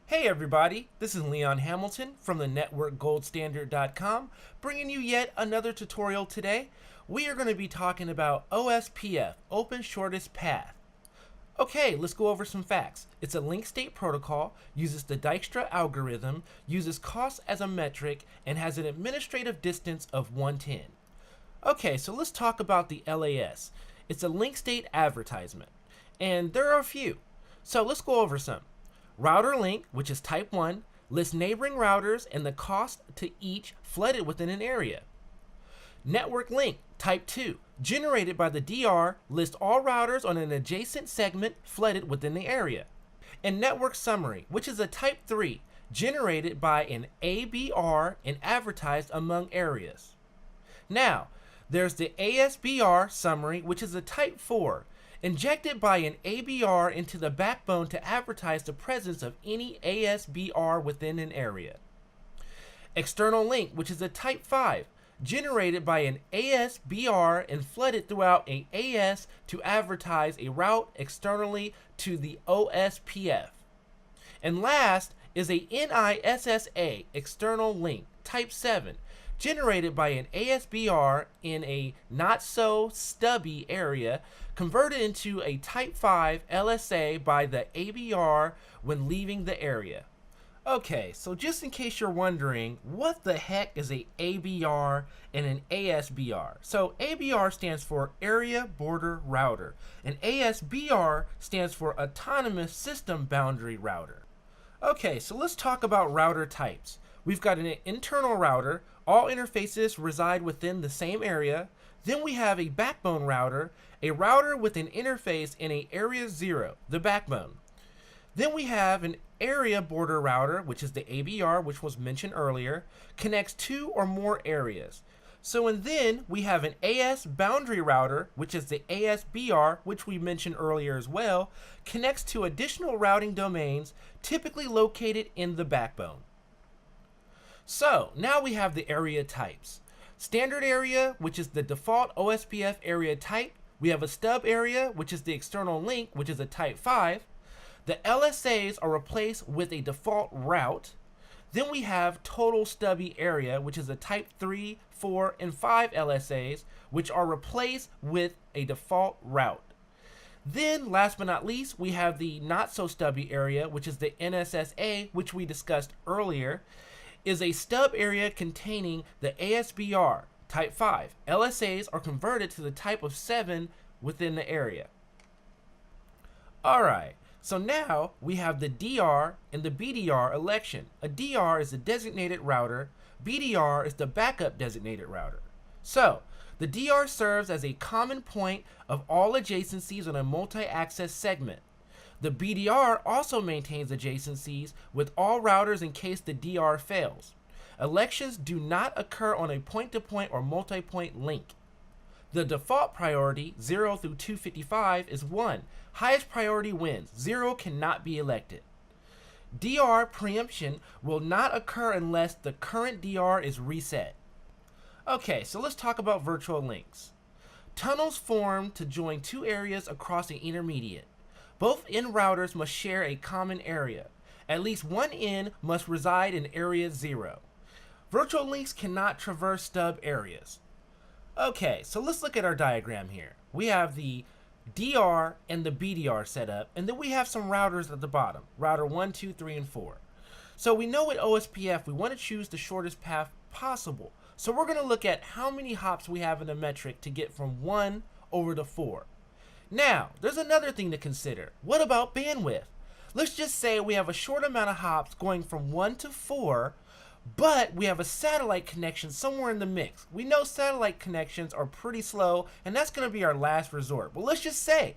Hey everybody, this is Leon Hamilton from the networkgoldstandard.com, bringing you yet another tutorial today. We are going to be talking about OSPF, Open Shortest Path. Okay, let's go over some facts. It's a link state protocol, uses the Dijkstra algorithm, uses cost as a metric, and has an administrative distance of 110. Okay, so let's talk about the LAS. It's a link state advertisement, and there are a few. So let's go over some. Router link, which is type 1, lists neighboring routers and the cost to each flooded within an area. Network link, type 2, generated by the DR, lists all routers on an adjacent segment flooded within the area. And network summary, which is a type 3, generated by an ABR and advertised among areas. Now, there's the ASBR summary, which is a type 4, injected by an ABR into the backbone to advertise the presence of any ASBR within an area. External link, which is a type 5, generated by an ASBR and flooded throughout an AS to advertise a route externally to the OSPF. And last is a NISSA external link, type 7, generated by an ASBR in a not-so-stubby area, converted into a Type 5 LSA by the ABR when leaving the area. Okay, so just in case you're wondering, what the heck is a ABR and an ASBR? So ABR stands for Area Border Router, and ASBR stands for Autonomous System Boundary Router. Okay, so let's talk about router types. We've got an internal router. All interfaces reside within the same area. Then we have a backbone router, a router with an interface in a area 0, the backbone. Then we have an area border router, which is the ABR, which was mentioned earlier, connects 2 or more areas. And then we have an AS boundary router, which is the ASBR, which we mentioned earlier as well, connects to additional routing domains typically located in the backbone. So now we have the area types. Standard area, which is the default OSPF area type. We have a stub area, which is the external link, which is a type 5. The LSAs are replaced with a default route. Then we have total stubby area, which is a type 3, 4, and 5 LSAs, which are replaced with a default route. Then, last but not least, we have the not so stubby area, which is the NSSA, which we discussed earlier, is a stub area containing the ASBR, type 5. LSAs are converted to the type of 7 within the area. Alright, so now we have the DR and the BDR election. A DR is a designated router, BDR is the backup designated router. So, the DR serves as a common point of all adjacencies on a multi-access segment. The BDR also maintains adjacencies with all routers in case the DR fails. Elections do not occur on a point-to-point or multi-point link. The default priority, 0 through 255, is 1. Highest priority wins. 0 cannot be elected. DR preemption will not occur unless the current DR is reset. Okay, so let's talk about virtual links. Tunnels form to join 2 areas across an intermediate. Both end routers must share a common area. At least one end must reside in area 0. Virtual links cannot traverse stub areas. Okay, so let's look at our diagram here. We have the DR and the BDR set up, and then we have some routers at the bottom. Router 1, 2, 3, and 4. So we know with OSPF we want to choose the shortest path possible. So we're going to look at how many hops we have in a metric to get from 1 over to 4. Now, there's another thing to consider. What about bandwidth? Let's just say we have a short amount of hops going from 1 to 4, but we have a satellite connection somewhere in the mix. We know satellite connections are pretty slow, and that's going to be our last resort. But let's just say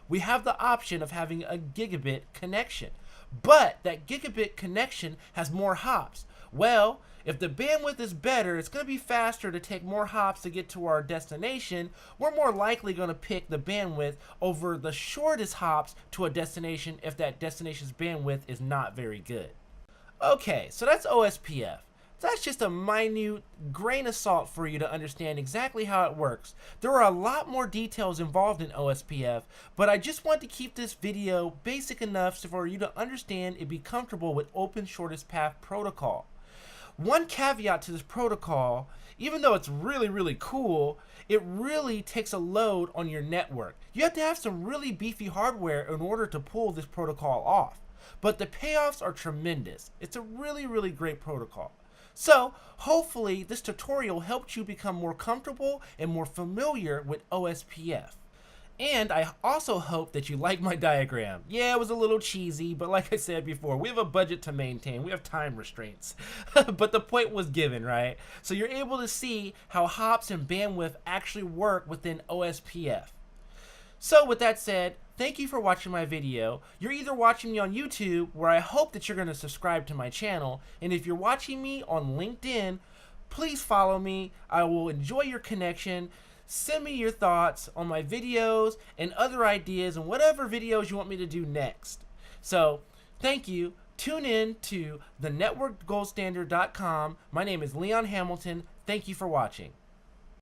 we have the option of having a gigabit connection, but that gigabit connection has more hops. Well, if the bandwidth is better, it's going to be faster to take more hops to get to our destination. We're more likely going to pick the bandwidth over the shortest hops to a destination if that destination's bandwidth is not very good. Okay, so that's OSPF. That's just a minute grain of salt for you to understand exactly how it works. There are a lot more details involved in OSPF, but I just want to keep this video basic enough for you to understand and be comfortable with Open Shortest Path Protocol. One caveat to this protocol, even though it's really cool, it really takes a load on your network. You have to have some really beefy hardware in order to pull this protocol off. But the payoffs are tremendous. It's a really great protocol. So, hopefully this tutorial helped you become more comfortable and more familiar with OSPF. And I also hope that you like my diagram. Yeah, it was a little cheesy, but like I said before, we have a budget to maintain. We have time restraints. But the point was given, right? So you're able to see how hops and bandwidth actually work within OSPF. So with that said, thank you for watching my video. You're either watching me on YouTube, where I hope that you're going to subscribe to my channel, and if you're watching me on LinkedIn, please follow me. I will enjoy your connection. Send me your thoughts on my videos and other ideas and whatever videos you want me to do next. So, thank you. Tune in to thenetworkgoldstandard.com. My name is Leon Hamilton. Thank you for watching.